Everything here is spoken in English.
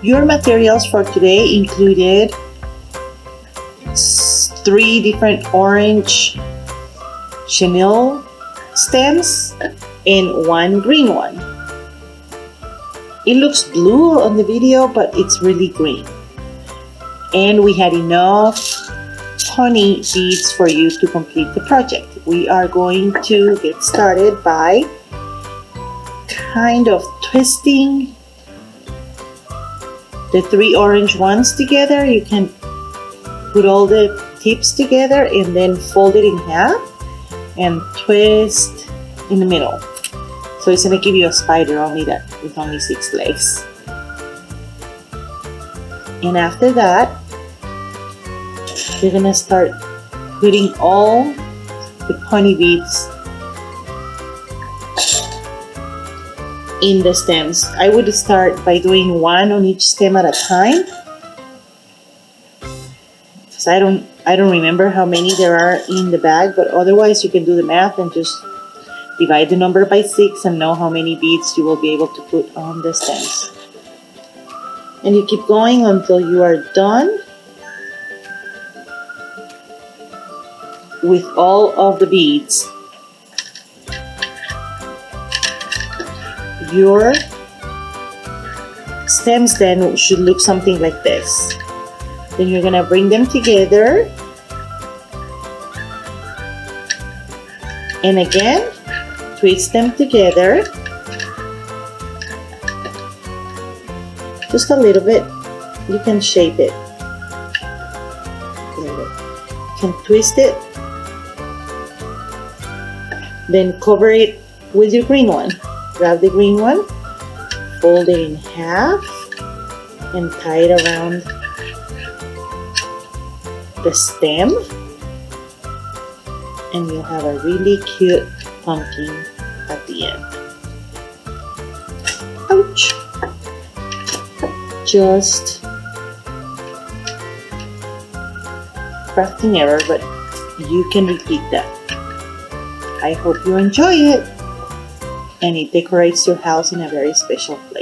Your materials for today included 3 different orange chenille stems and 1 green one. It looks blue on the video, but it's really green. And we had enough honey beads for you to complete the project. We are going to get started by kind of twisting the 3 orange ones together. You can put all the tips together and then fold it in half and twist in the middle. So it's going to give you a spider only that with only 6 legs. And after that, you're going to start putting all the honey beads in the stems. I would start by doing 1 on each stem at a time, because I don't remember how many there are in the bag, but otherwise you can do the math and just divide the number by 6 and know how many beads you will be able to put on the stems. And you keep going until you are done with all of the beads. Your stems then should look something like this. Then you're gonna bring them together, and again twist them together just a little bit. You can shape it. You can twist it, then cover it with your green one. Grab the green one, fold it in half, and tie it around the stem, and you'll have a really cute pumpkin at the end. Ouch! Just crafting error, but you can repeat that. I hope you enjoy it, and it decorates your house in a very special place.